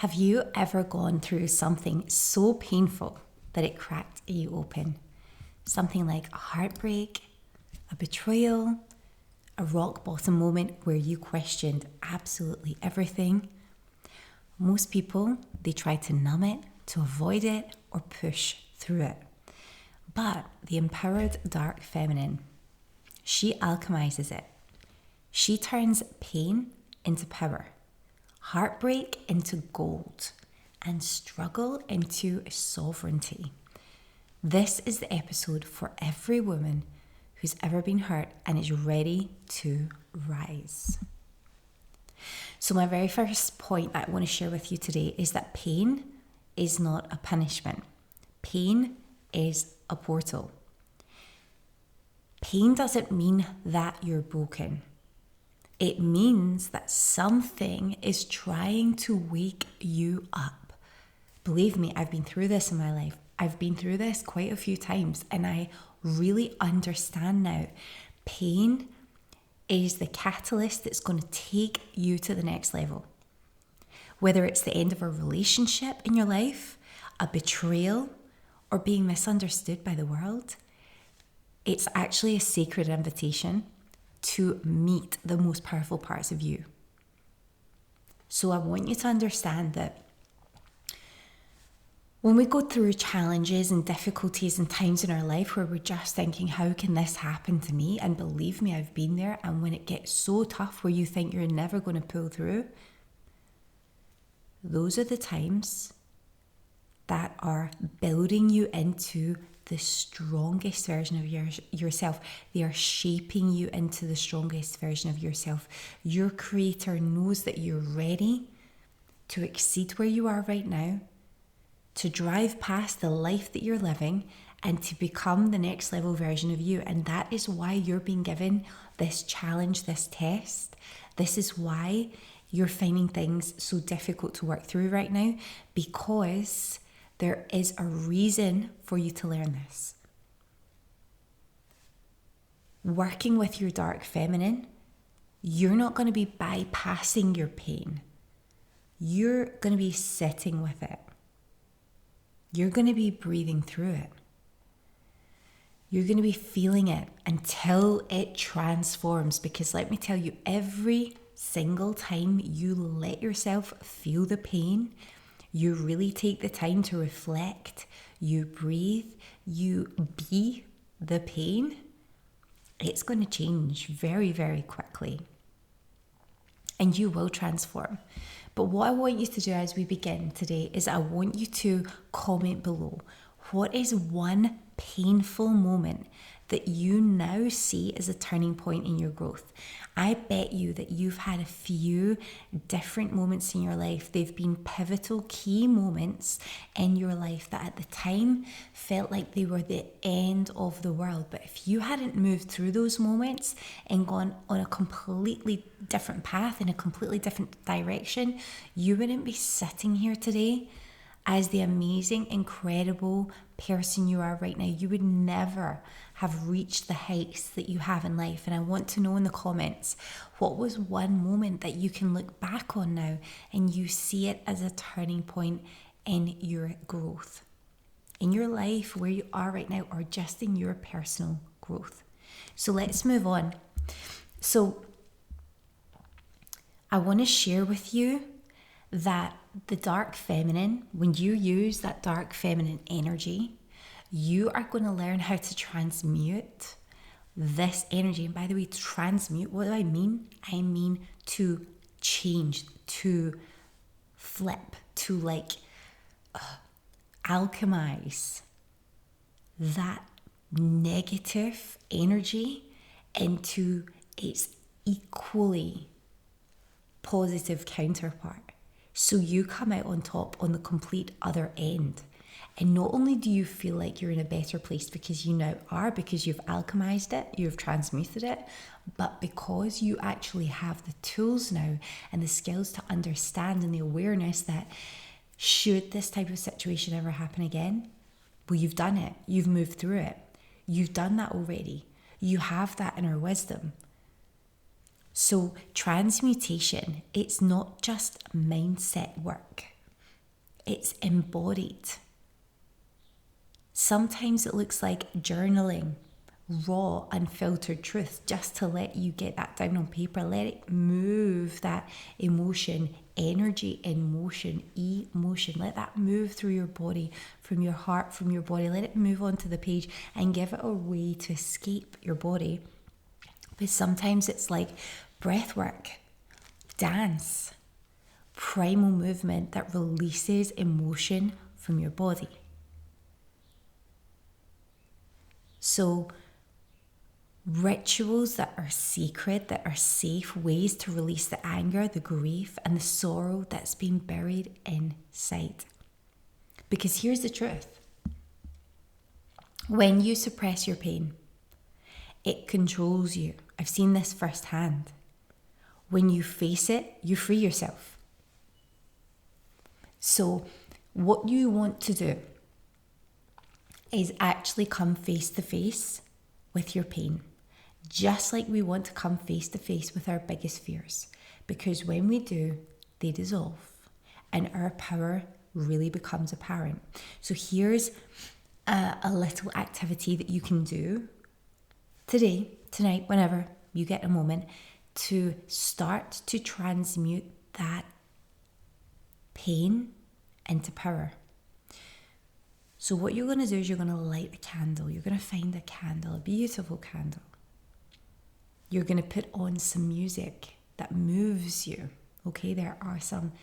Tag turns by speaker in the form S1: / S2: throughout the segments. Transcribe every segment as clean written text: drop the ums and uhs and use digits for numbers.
S1: Have you ever gone through something so painful that it cracked you open? Something like a heartbreak, a betrayal, a rock bottom moment where you questioned absolutely everything. Most people, they try to numb it, to avoid it, or push through it. But the empowered dark feminine, she alchemizes it. She turns pain into power, heartbreak into gold, and struggle into sovereignty. This is the episode for every woman who's ever been hurt and is ready to rise. So my very first point that I want to share with you today is that pain is not a punishment. Pain is a portal. Pain doesn't mean that you're broken. It means that something is trying to wake you up. Believe me, I've been through this in my life. I've been through this quite a few times, and I really understand now. Pain is the catalyst that's going to take you to the next level. Whether it's the end of a relationship in your life, a betrayal, or being misunderstood by the world, it's actually a sacred invitation to meet the most powerful parts of you. So I want you to understand that when we go through challenges and difficulties and times in our life where we're just thinking, how can this happen to me? And believe me, I've been there. And when it gets so tough where you think you're never going to pull through, those are the times that are building you into the strongest version of yourself. They are shaping you into the strongest version of yourself. Your creator knows that you're ready to exceed where you are right now, to drive past the life that you're living, and to become the next level version of you. And that is why you're being given this challenge, this test. This is why you're finding things so difficult to work through right now, because there is a reason for you to learn this. Working with your dark feminine, you're not going to be bypassing your pain. You're going to be sitting with it. You're going to be breathing through it. You're going to be feeling it until it transforms. Because let me tell you, every single time you let yourself feel the pain, you really take the time to reflect, you breathe, you be the pain, it's going to change very, very quickly. And you will transform. But what I want you to do as we begin today is I want you to comment below. What is one painful moment that you now see as a turning point in your growth? I bet you that you've had a few different moments in your life. They've been pivotal, key moments in your life that at the time felt like they were the end of the world. But if you hadn't moved through those moments and gone on a completely different path in a completely different direction, you wouldn't be sitting here today as the amazing, incredible person you are right now. You would never have reached the heights that you have in life. And I want to know in the comments, what was one moment that you can look back on now and you see it as a turning point in your growth, in your life, where you are right now, or just in your personal growth. So let's move on. So I want to share with you that the dark feminine, when you use that dark feminine energy, you are going to learn how to transmute this energy. And by the way, transmute, what do I mean? I mean to change, to flip, to alchemize that negative energy into its equally positive counterpart. So you come out on top on the complete other end. And not only do you feel like you're in a better place because you now are, because you've alchemized it, you've transmuted it, but because you actually have the tools now and the skills to understand and the awareness that should this type of situation ever happen again, well, you've done it. You've moved through it. You've done that already. You have that inner wisdom. So transmutation, it's not just mindset work. it's embodied. Sometimes it looks like journaling, raw, unfiltered truth, just to let you get that down on paper. Let it move, that emotion, energy in motion, emotion. Let that move through your body, from your heart, from your body. Let it move onto the page and give it a way to escape your body. But sometimes it's like breath work, dance, primal movement that releases emotion from your body. So rituals that are sacred, that are safe ways to release the anger, the grief, and the sorrow that's been buried inside. Because here's the truth. When you suppress your pain, it controls you. I've seen this firsthand. When you face it, you free yourself. So what you want to do is actually come face to face with your pain, just like we want to come face to face with our biggest fears. Because when we do, they dissolve and our power really becomes apparent. So here's a little activity that you can do today, tonight, whenever you get a moment, to start to transmute that pain into power. So what you're going to do is you're going to light a candle. You're going to find a candle, a beautiful candle. You're going to put on some music that moves you. Okay, there are some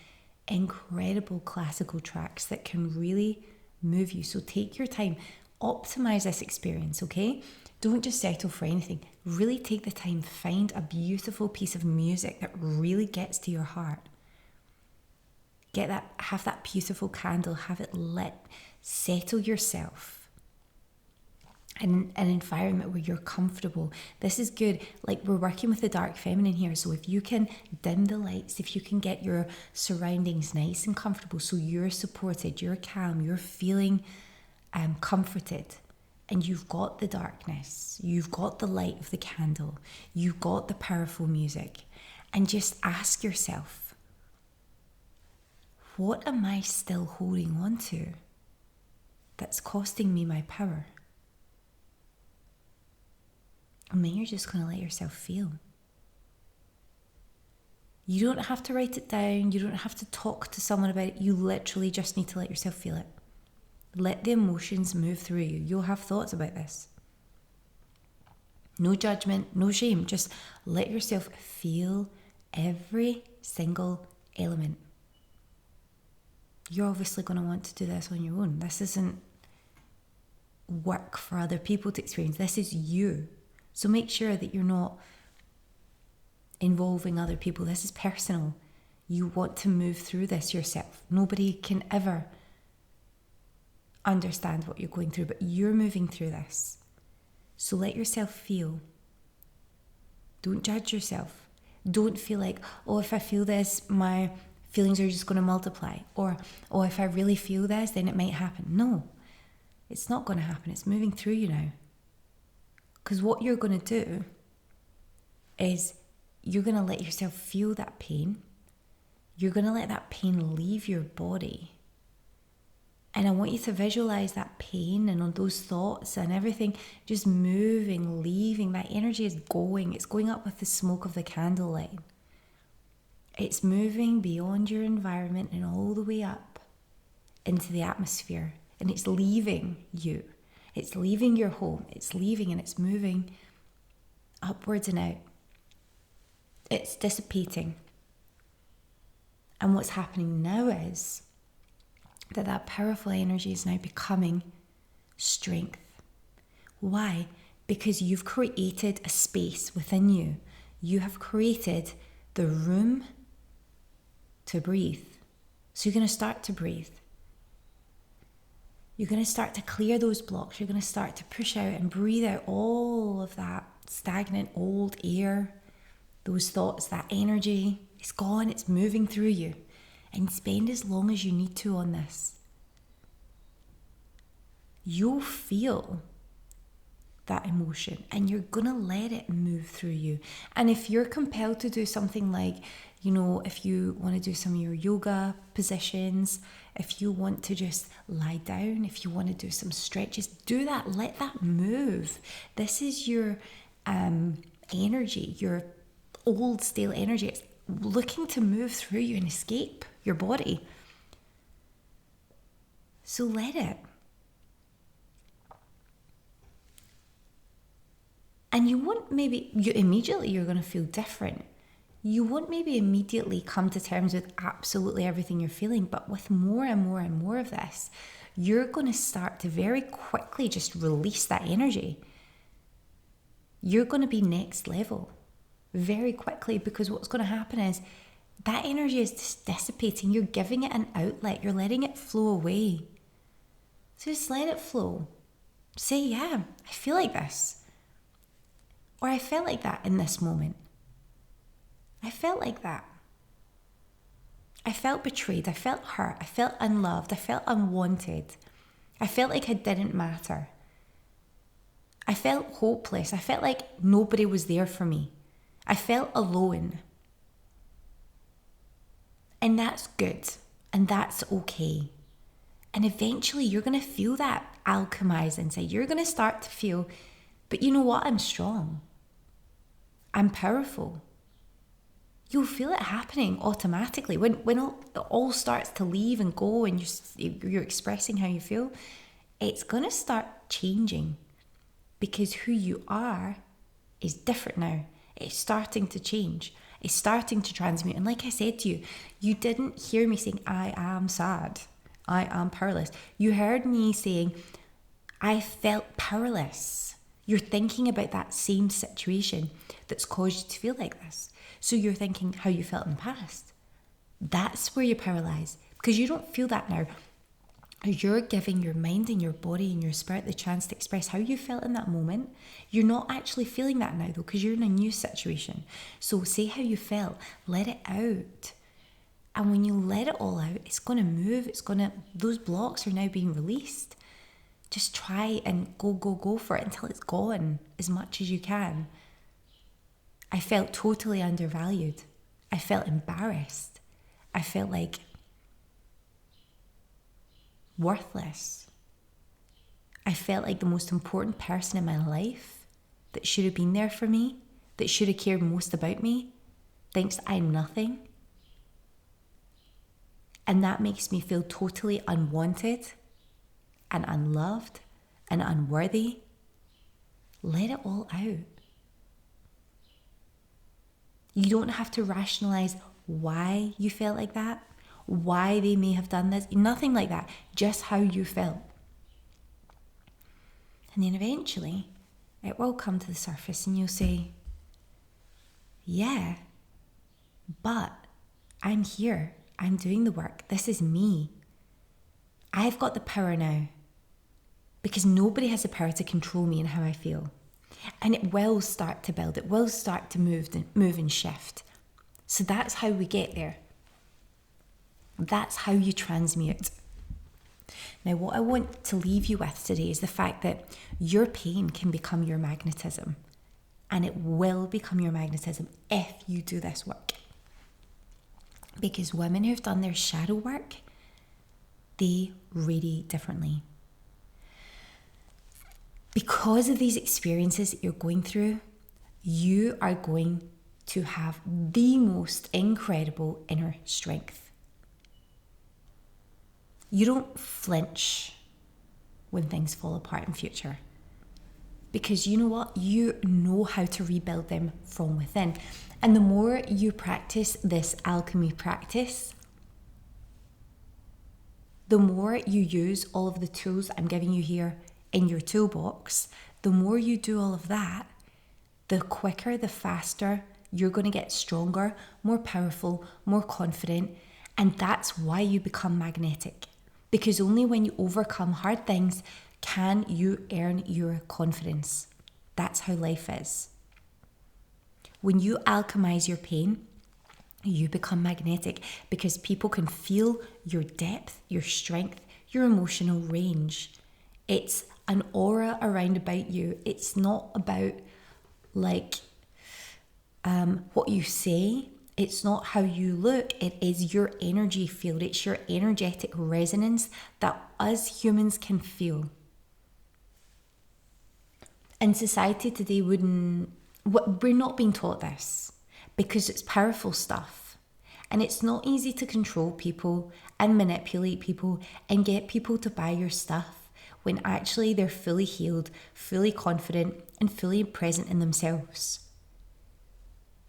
S1: incredible classical tracks that can really move you. So take your time, optimize this experience, okay? Don't just settle for anything. Really take the time, find a beautiful piece of music that really gets to your heart. Get that, have that beautiful candle, have it lit, settle yourself in an environment where you're comfortable. This is good. Like, we're working with the dark feminine here. So if you can dim the lights, if you can get your surroundings nice and comfortable, so you're supported, you're calm, you're feeling comforted, and you've got the darkness, you've got the light of the candle, you've got the powerful music, and just ask yourself, what am I still holding on to that's costing me my power? And then you're just going to let yourself feel. You don't have to write it down. You don't have to talk to someone about it. You literally just need to let yourself feel it. Let the emotions move through you. You'll have thoughts about this. No judgment, no shame. Just let yourself feel every single element. You're obviously going to want to do this on your own. This isn't work for other people to experience. This is you. So make sure that you're not involving other people. This is personal. You want to move through this yourself. Nobody can ever understand what you're going through, but you're moving through this. So let yourself feel. Don't judge yourself. Don't feel like, oh, if I feel this, my feelings are just going to multiply. Or, oh, if I really feel this, then it might happen. No, it's not going to happen. It's moving through you now. Because what you're going to do is you're going to let yourself feel that pain. You're going to let that pain leave your body. And I want you to visualize that pain and on those thoughts and everything just moving, leaving. That energy is going. It's going up with the smoke of the candlelight. It's moving beyond your environment and all the way up into the atmosphere. And it's leaving you. It's leaving your home. It's leaving and it's moving upwards and out. It's dissipating. And what's happening now is that powerful energy is now becoming strength. Why? Because you've created a space within you. You have created the room to breathe. So you're going to start to breathe. You're going to start to clear those blocks. You're going to start to push out and breathe out all of that stagnant old air, those thoughts, that energy. It's gone. It's moving through you. And spend as long as you need to on this. You'll feel that emotion, and you're going to let it move through you. And if you're compelled to do something like, if you want to do some of your yoga positions, if you want to just lie down, if you want to do some stretches, do that. Let that move. This is your energy, your old stale energy. It's looking to move through you and escape your body. So let it. And you're going to feel different. You won't maybe immediately come to terms with absolutely everything you're feeling, but with more and more and more of this, you're going to start to very quickly just release that energy. You're going to be next level very quickly, because what's going to happen is that energy is just dissipating. You're giving it an outlet. You're letting it flow away. So just let it flow. Say, yeah, I feel like this. Or I felt like that in this moment. I felt like that. I felt betrayed. I felt hurt. I felt unloved. I felt unwanted. I felt like I didn't matter. I felt hopeless. I felt like nobody was there for me. I felt alone. And that's good. And that's okay. And eventually you're going to feel that alchemize inside. You're going to start to feel, but you know what? I'm strong. I'm powerful. You'll feel it happening automatically. When it all starts to leave and go and you're expressing how you feel, it's going to start changing, because who you are is different now. It's starting to change. It's starting to transmute. And like I said to you, you didn't hear me saying, I am sad. I am powerless. You heard me saying, I felt powerless. You're thinking about that same situation that's caused you to feel like this. So you're thinking how you felt in the past. That's where you're paralyzed, because you don't feel that now. You're giving your mind and your body and your spirit the chance to express how you felt in that moment. You're not actually feeling that now though, because you're in a new situation. So say how you felt, let it out. And when you let it all out, it's going to move. Those blocks are now being released. Just try and go for it until it's gone as much as you can. I felt totally undervalued. I felt embarrassed. I felt like worthless. I felt like the most important person in my life that should have been there for me, that should have cared most about me, thinks I'm nothing. And that makes me feel totally unwanted and unloved and unworthy. Let it all out. You don't have to rationalize why you felt like that, why they may have done this, nothing like that, just how you felt. And then eventually it will come to the surface and you'll say, yeah, but I'm here. I'm doing the work. This is me. I've got the power now, because nobody has the power to control me and how I feel. And it will start to build. It will start to move and shift. So that's how we get there. That's how you transmute. Now, what I want to leave you with today is the fact that your pain can become your magnetism. And it will become your magnetism if you do this work. Because women who've done their shadow work, they radiate differently. Because of these experiences that you're going through, you are going to have the most incredible inner strength. You don't flinch when things fall apart in future. Because you know what? You know how to rebuild them from within. And the more you practice this alchemy practice, the more you use all of the tools I'm giving you here in your toolbox, the more you do all of that, the quicker, the faster you're going to get stronger, more powerful, more confident. And that's why you become magnetic. Because only when you overcome hard things can you earn your confidence. That's how life is. When you alchemize your pain, you become magnetic, because people can feel your depth, your strength, your emotional range. It's an aura around about you. It's not about like what you say. It's not how you look. It is your energy field. It's your energetic resonance that us humans can feel. In society today, we're not being taught this because it's powerful stuff. And it's not easy to control people and manipulate people and get people to buy your stuff when actually they're fully healed, fully confident, and fully present in themselves.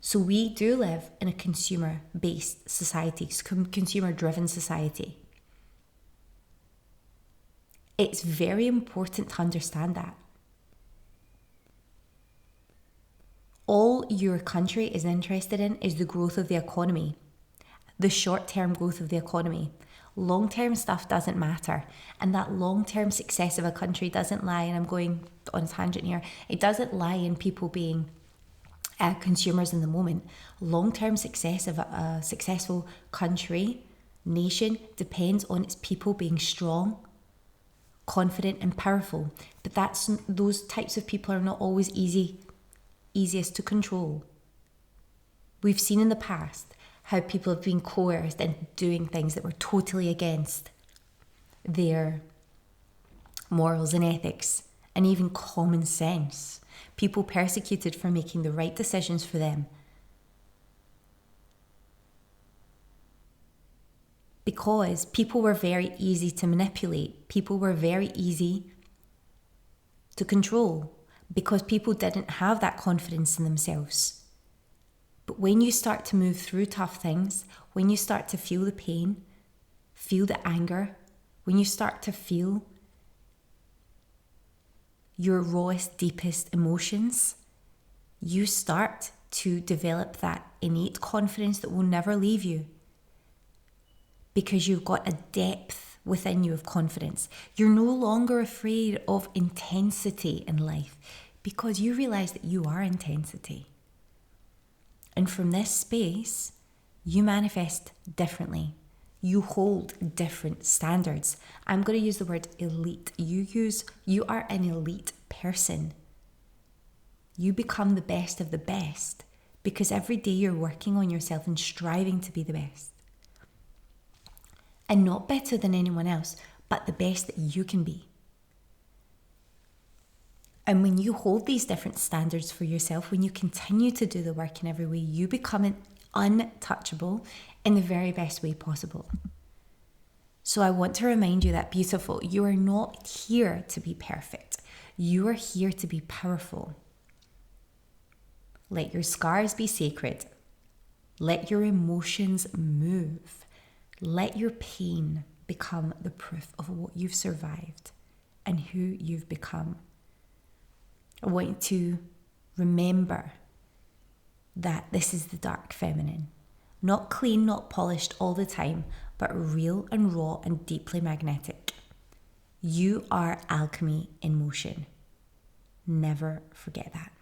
S1: So we do live in a consumer-based society, consumer-driven society. It's very important to understand that. All your country is interested in is the growth of the economy, the short-term growth of the economy. Long-term stuff doesn't matter. And that long-term success of a country doesn't lie, and I'm going on a tangent here, it doesn't lie in people being consumers in the moment. Long-term success of a successful country, nation, depends on its people being strong, confident and powerful. But those types of people are not always easiest to control. We've seen in the past how people have been coerced into doing things that were totally against their morals and ethics and even common sense. People persecuted for making the right decisions for them. Because people were very easy to manipulate. People were very easy to control. Because people didn't have that confidence in themselves. But when you start to move through tough things, when you start to feel the pain, feel the anger, when you start to feel your rawest, deepest emotions, you start to develop that innate confidence that will never leave you. Because you've got a depth within you of confidence. You're no longer afraid of intensity in life because you realize that you are intensity. And from this space, you manifest differently. You hold different standards. I'm going to use the word elite. You are an elite person. You become the best of the best because every day you're working on yourself and striving to be the best. And not better than anyone else, but the best that you can be. And when you hold these different standards for yourself, when you continue to do the work in every way, you become untouchable in the very best way possible. So I want to remind you that, beautiful, you are not here to be perfect. You are here to be powerful. Let your scars be sacred. Let your emotions move. Let your pain become the proof of what you've survived and who you've become. I want you to remember that this is the dark feminine. Not clean, not polished all the time, but real and raw and deeply magnetic. You are alchemy in motion. Never forget that.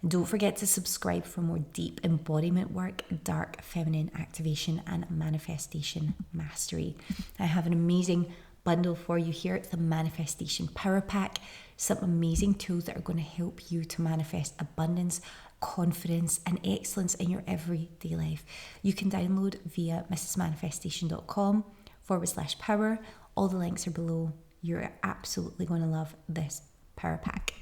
S1: And don't forget to subscribe for more deep embodiment work, dark feminine activation, and manifestation mastery. I have an amazing bundle for you here. It's the Manifestation Power Pack. Some amazing tools that are going to help you to manifest abundance, confidence, and excellence in your everyday life. You can download via mrsmanifestation.com/power. All the links are below. You're absolutely going to love this power pack.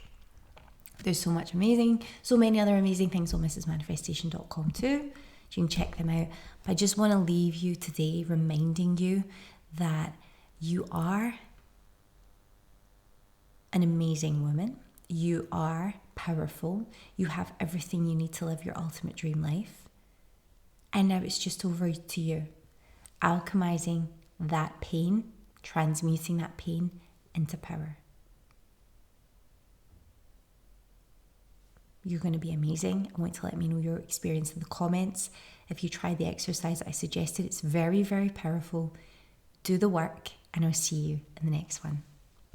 S1: There's so many other amazing things on mrsmanifestation.com too. You can check them out. But I just want to leave you today reminding you that you are an amazing woman. You are powerful. You have everything you need to live your ultimate dream life. And now it's just over to you. Alchemizing that pain, transmuting that pain into power. You're going to be amazing. I want to let me know your experience in the comments. If you try the exercise I suggested, it's very, very powerful. Do the work, and I'll see you in the next one.